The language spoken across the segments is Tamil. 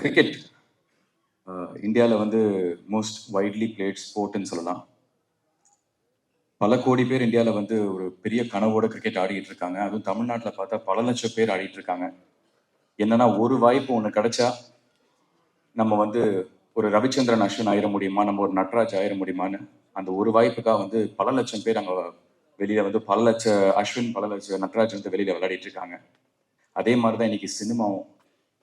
கிரிக்கெட் இந்தியாவில் வந்து மோஸ்ட் வைட்லி பிளேட் ஸ்போர்ட்னு சொல்லலாம். பல கோடி பேர் இந்தியாவில் வந்து ஒரு பெரிய கனவோட கிரிக்கெட் ஆடிட்டு இருக்காங்க. அதுவும் தமிழ்நாட்டில் பார்த்தா பல லட்சம் பேர் ஆடிட்டு இருக்காங்க. என்னன்னா ஒரு வாய்ப்பு ஒன்று கிடைச்சா நம்ம வந்து ஒரு ரவிச்சந்திரன் அஸ்வின் ஆயிட முடியுமா, நம்ம ஒரு நட்ராஜ் ஆயிட முடியுமான்னு அந்த ஒரு வாய்ப்புக்காக வந்து பல லட்சம் பேர் அங்கே வெளியில வந்து பல லட்ச அஸ்வின் பல லட்ச நட்ராஜ் வந்து வெளியில விளையாடிட்டு இருக்காங்க. அதே மாதிரி தான் இன்னைக்கு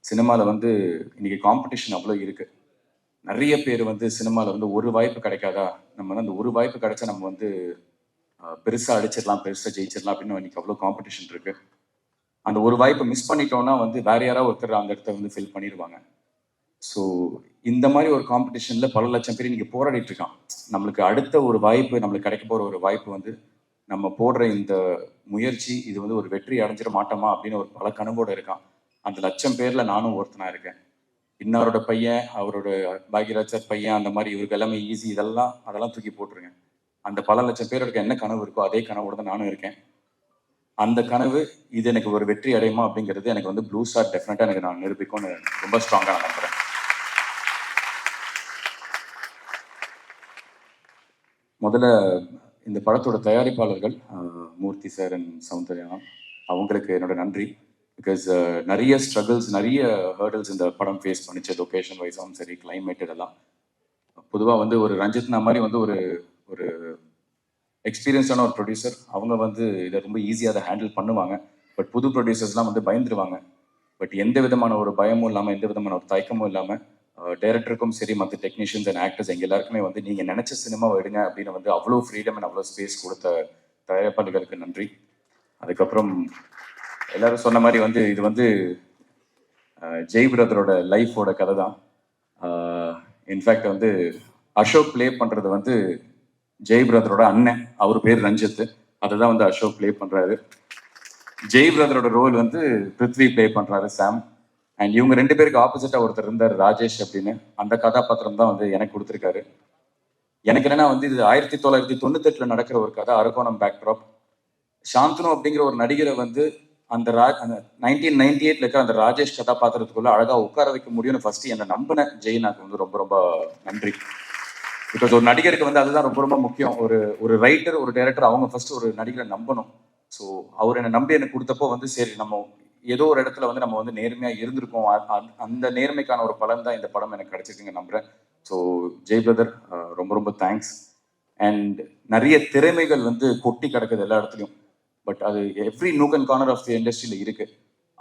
சினிமாவில் வந்து இன்னைக்கு காம்படிஷன் அவ்வளோ இருக்கு. நிறைய பேர் வந்து சினிமாவில் வந்து ஒரு வாய்ப்பு கிடைக்காதா, நம்ம வந்து அந்த ஒரு வாய்ப்பு கிடைச்சா நம்ம வந்து பெருசாக அடிச்சிடலாம், பெருசாக ஜெயிச்சிடலாம் அப்படின்னு இன்னைக்கு அவ்வளோ காம்படிஷன் இருக்கு. அந்த ஒரு வாய்ப்பை மிஸ் பண்ணிட்டோம்னா வந்து வேற யாராவது ஒருத்தர் அந்த இடத்த வந்து ஃபில் பண்ணிடுவாங்க. ஸோ இந்த மாதிரி ஒரு காம்படிஷனில் பல லட்சம் பேர் இன்னைக்கு போராடிட்டு இருக்கான். நம்மளுக்கு அடுத்த ஒரு வாய்ப்பு, நம்மளுக்கு கிடைக்க போகிற ஒரு வாய்ப்பு வந்து நம்ம போடுற இந்த முயற்சி இது வந்து ஒரு வெற்றி அடைஞ்சிட மாட்டோமா அப்படின்னு ஒரு பல கனவோட இருக்கான். அந்த லட்சம் பேரில் நானும் ஒருத்தனா இருக்கேன். இன்னாரோட பையன், அவரோட பாக்யராஜ் சார் பையன், அந்த மாதிரி இவருக்கு எல்லாமே ஈஸி, அதெல்லாம் தூக்கி போட்டுருங்க. அந்த பல லட்சம் பேருக்கு என்ன கனவு இருக்கோ அதே கனவோட தான் நானும் இருக்கேன். அந்த கனவு இது எனக்கு ஒரு வெற்றி அடையுமா அப்படிங்கிறது எனக்கு வந்து ப்ளூ ஸ்டார் டெஃபினட்டா எனக்கு நான் நிரூபிக்கும்னு ரொம்ப ஸ்ட்ராங்கா நான் நம்புறேன். முதல்ல இந்த படத்தோட தயாரிப்பாளர்கள் மூர்த்தி சார் அண்ட் சௌந்தர்யா, அவங்களுக்கு என்னோட நன்றி. பிகாஸ் நிறைய ஸ்ட்ரகிள்ஸ், நிறைய ஹேர்டல்ஸ் இந்த படம் ஃபேஸ் பண்ணிச்சு. லொக்கேஷன் வைஸாகவும் சரி, கிளைமேட் இதெல்லாம். பொதுவாக வந்து ஒரு ரஞ்சித்னா மாதிரி வந்து ஒரு ஒரு எக்ஸ்பீரியன்ஸான ஒரு ப்ரொடியூசர், அவங்க வந்து இதை ரொம்ப ஈஸியாக அதை ஹேண்டில் பண்ணுவாங்க. பட் புது ப்ரொடியூசர்ஸ்லாம் வந்து பயந்துருவாங்க. பட் எந்த விதமான ஒரு பயமும் இல்லாமல், எந்த விதமான ஒரு தயக்கமும் இல்லாமல் டைரக்டருக்கும் சரி, மற்ற டெக்னீஷியன்ஸ் அண்ட் ஆக்டர்ஸ் எங்கள் எல்லாருக்குமே வந்து நீங்கள் நினச்ச சினிமாவை எடுங்க அப்படின்னு வந்து அவ்வளோ ஃப்ரீடம் அண்ட் அவ்வளோ ஸ்பேஸ் கொடுத்த தயாரிப்பாளர்களுக்கு நன்றி. அதுக்கப்புறம் எல்லாரும் சொன்ன மாதிரி வந்து இது வந்து ஜெய் பிரதரோட லைஃபோட கதை தான். இன்ஃபேக்ட் வந்து அசோக் ப்ளே பண்ணுறது வந்து ஜெய் பிரதரோட அண்ணன், அவர் பேர் ரஞ்சித். அதை தான் வந்து அசோக் ப்ளே பண்ணுறாரு. ஜெய் பிரதரோட ரோல் வந்து பிருத்வி ப்ளே பண்ணுறாரு, சாம். அண்ட் இவங்க ரெண்டு பேருக்கு ஆப்போசிட்டாக ஒருத்தர் இருந்தார், ராஜேஷ் அப்படின்னு. அந்த கதாபாத்திரம் தான் வந்து எனக்கு கொடுத்துருக்காரு. எனக்கு என்னன்னா வந்து இது 1998 நடக்கிற ஒரு கதை, அரக்கோணம் பேக்ட்ராப். சாந்தனு அப்படிங்கிற ஒரு நடிகரை வந்து அந்த 1998 இருக்கிற அந்த ராஜேஷ் கதாபாத்திரத்துக்குள்ள அழகா உட்கார வைக்க முடியும்னு ஃபர்ஸ்ட் என்னை நம்பின ஜெயினாக்கு வந்து ரொம்ப ரொம்ப நன்றி. பிகாஸ் ஒரு நடிகருக்கு வந்து அதுதான் ரொம்ப ரொம்ப முக்கியம். ஒரு ரைட்டர், ஒரு டைரக்டர், அவங்க ஃபர்ஸ்ட் ஒரு நடிகரை நம்பணும். ஸோ அவர் என்னை நம்பி எனக்கு கொடுத்தப்போ வந்து சரி, நம்ம ஏதோ ஒரு இடத்துல வந்து நம்ம வந்து நேர்மையாக இருந்திருக்கோம். அந்த நேர்மைக்கான ஒரு பலன் தான் இந்த படம் எனக்கு கிடைச்சிருக்குங்க நம்புறேன். ஸோ ஜெய் பிரதர், ரொம்ப ரொம்ப தேங்க்ஸ். அண்ட் நிறைய திறமைகள் வந்து கொட்டி கிடக்குது எல்லா இடத்துலையும். பட் அது every nook and corner of the இண்டஸ்ட்ரியில் இருக்கு.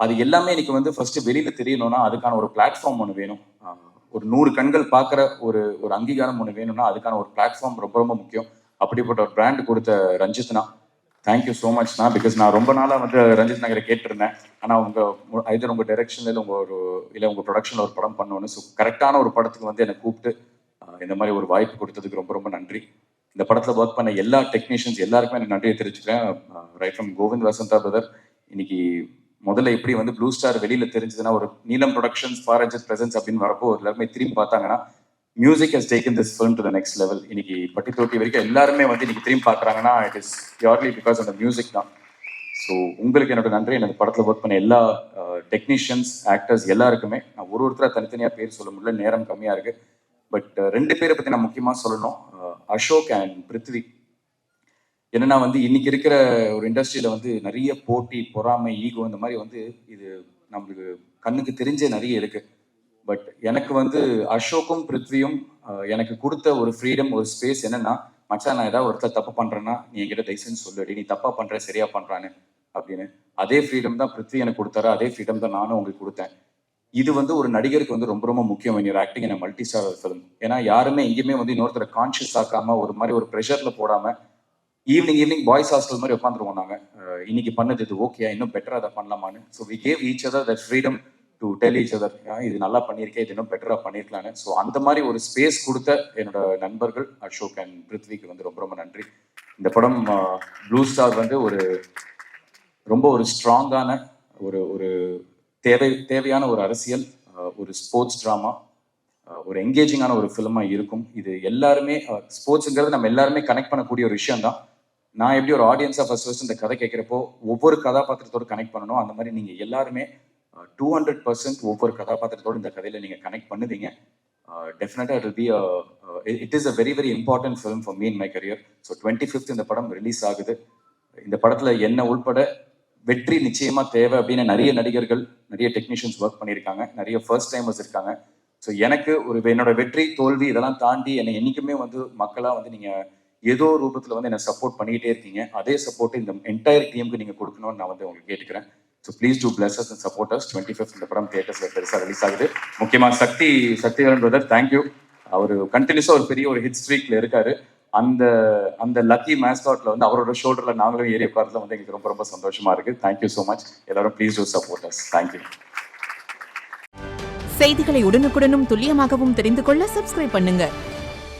அது எல்லாமே இன்னைக்கு வந்து ஃபர்ஸ்ட் வெளியில தெரியணும்னா அதுக்கான ஒரு பிளாட்ஃபார்ம் ஒன்று வேணும். ஒரு 100 கண்கள் பார்க்குற ஒரு அங்கீகாரம் ஒன்று வேணும்னா அதுக்கான ஒரு பிளாட்ஃபார்ம் ரொம்ப ரொம்ப முக்கியம். அப்படிப்பட்ட ஒரு பிராண்ட் கொடுத்த ரஞ்சித்னா, தேங்க்யூ ஸோ மச்னா. பிகாஸ் நான் ரொம்ப நாளாக வந்து ரஞ்சித் நகரை கேட்டிருந்தேன். ஆனால் ஐதர் உங்கள் டைரக்ஷனில் இல்லை உங்கள் ப்ரொடக்ஷனில் ஒரு படம் பண்ணணும். ஸோ கரெக்டான ஒரு படத்துக்கு வந்து என்னை கூப்பிட்டு இந்த மாதிரி ஒரு வாய்ப்பு கொடுத்ததுக்கு ரொம்ப ரொம்ப நன்றி. இந்த படத்தில் ஒர்க் பண்ண எல்லா டெக்னீஷியன்ஸ் எல்லாருக்குமே எனக்கு நன்றியை தெரிவிச்சுக்கிறேன். Right from Kovind Vasantha brother. இன்னைக்கு முதல்ல எப்படி வந்து ப்ளூ ஸ்டார் வெளியில தெரிஞ்சதுன்னா, ஒரு நீலம் ப்ரொடக்ஷன்ஸ் ஃபாரஞ்சஸ் பிரசன்ஸ் அப்படின்னு வரப்போ எல்லாருமே திரும்பி பார்த்தாங்கன்னா, music has taken this film to the next level. இன்னைக்கு பட்டி தொட்டி வரைக்கும் எல்லாருமே வந்து இன்னைக்கு திரும்பி பார்க்குறாங்கன்னா, it is purely because of the music தான். ஸோ உங்களுக்கு என்னோட நன்றி. எனக்கு படத்தில் ஒர்க் பண்ண எல்லா டெக்னீஷியன்ஸ், ஆக்டர்ஸ் எல்லாருக்குமே. நான் ஒருத்தராக தனித்தனியாக பேர் சொல்ல முடியல, நேரம் கம்மியாக இருக்கு. பட் ரெண்டு பேரை பற்றி நான் முக்கியமாக சொல்லணும், அசோக் அண்ட் பிருத்வி. என்னன்னா வந்து இன்னைக்கு இருக்கிற ஒரு இண்டஸ்ட்ரியில வந்து நிறைய போட்டி, பொறாமை, ஈகோ, இந்த மாதிரி வந்து இது நம்மளுக்கு கண்ணுக்கு தெரிஞ்சே நிறைய இருக்கு. பட் எனக்கு வந்து அசோக்கும் பிருத்வியும் எனக்கு கொடுத்த ஒரு ஃப்ரீடம், ஒரு ஸ்பேஸ் என்னன்னா, மச்சான் நான் ஏதாவது ஒருத்தர் தப்பு பண்றேன்னா நீ என்கிட்ட தயவுசெய்து சொல்லுடி, நீ தப்பா பண்ற சரியா பண்றான்னு அப்படின்னு. அதே ஃப்ரீடம் தான் பிருத்வி எனக்கு கொடுத்தாரு, அதே ஃப்ரீடம் தான் நானும் உங்களுக்கு கொடுத்தேன். இது வந்து ஒரு நடிகருக்கு வந்து ரொம்ப ரொம்ப முக்கியம் when you're acting in a multi star film. ஏன்னா யாருமே எங்கேயுமே வந்து இன்னொருத்தரை கான்ஷியஸ் ஆக்காம ஒரு மாதிரி ஒரு ப்ரெஷர்ல போடாம ஈவினிங் பாய்ஸ் ஹாஸ்டல் மாதிரி உட்காந்துருவோம் நாங்கள். இன்னைக்கு பண்ணது இது ஓகே, இன்னும் பெட்டராக அதை பண்ணலாமான்னு. So we gave each other that freedom to tell each other, இது நல்லா பண்ணியிருக்கேன், இது இன்னும் பெட்டராக பண்ணியிருக்கலான்னு. ஸோ அந்த மாதிரி ஒரு ஸ்பேஸ் கொடுத்த என்னோட நண்பர்கள் அசோக் அண்ட் பிருத்விக்கு வந்து ரொம்ப ரொம்ப நன்றி. இந்த படம் ப்ளூ ஸ்டார் வந்து ரொம்ப ஒரு ஸ்ட்ராங்கான ஒரு தேவையான ஒரு அரசியல், ஒரு ஸ்போர்ட்ஸ் ட்ராமா, ஒரு என்கேஜிங்கான ஒரு ஃபிலிமாக இருக்கும். இது எல்லாருமே ஸ்போர்ட்ஸுங்கிறது நம்ம எல்லாருமே கனெக்ட் பண்ணக்கூடிய ஒரு விஷயம் தான். நான் எப்படி ஒரு ஆடியன்ஸாக ஃபர்ஸ்ட் இந்த கதை கேட்குறப்போ ஒவ்வொரு கதாபாத்திரத்தோடு கனெக்ட் பண்ணணும், அந்த மாதிரி நீங்கள் எல்லாருமே 200% ஒவ்வொரு கதாபாத்திரத்தோடு இந்த கதையில் நீங்கள் கனெக்ட் பண்ணுவீங்க. டெஃபினட்டாக it will be it is a very very important film for me in my career. So 25th இந்த படம் ரிலீஸ் ஆகுது. இந்த படத்தில் என்ன உள்பட வெற்றி நிச்சயமாக தேவை அப்படின்னு நிறைய நடிகர்கள், நிறைய டெக்னீஷியன்ஸ் ஒர்க் பண்ணியிருக்காங்க, நிறைய ஃபர்ஸ்ட் டைமர்ஸ் இருக்காங்க. ஸோ எனக்கு என்னோட வெற்றி தோல்வி இதெல்லாம் தாண்டி என்னை என்றைக்குமே மக்களாக நீங்கள் ஏதோ ரூபத்தில் என்னை சப்போர்ட் பண்ணிக்கிட்டே இருக்கீங்க. அதே சப்போர்ட் இந்த என்டையர் டீமுக்கு நீங்கள் கொடுக்கணும்னு நான் உங்களுக்கு கேட்டுக்கிறேன். So please do plus us and support us. 25th இந்த படம் தியேட்டர்ஸில் பெருசாக ரிலீஸ் ஆகுது. முக்கியமாக சக்திவேலன் பிரதர், தேங்க்யூ. அவர் கண்டினியூஸாக ஒரு பெரிய ஒரு ஹிட் ஸ்ட்ரீக்ல இருக்காரு. அந்த லக்கி மேஸ்காட்ல அவரோட ஷோல்டர்ல நாங்களும் ஏறி உட்கார்றதுல எங்களுக்கு ரொம்ப ரொம்ப சந்தோஷமா இருக்கு. Thank you so much. எல்லாரும் please do support us. Thank you. செய்திகளை உடனுக்குடனும் துல்லியமாகவும் தெரிந்து கொள்ள சப்ஸ்கிரைப் பண்ணுங்க.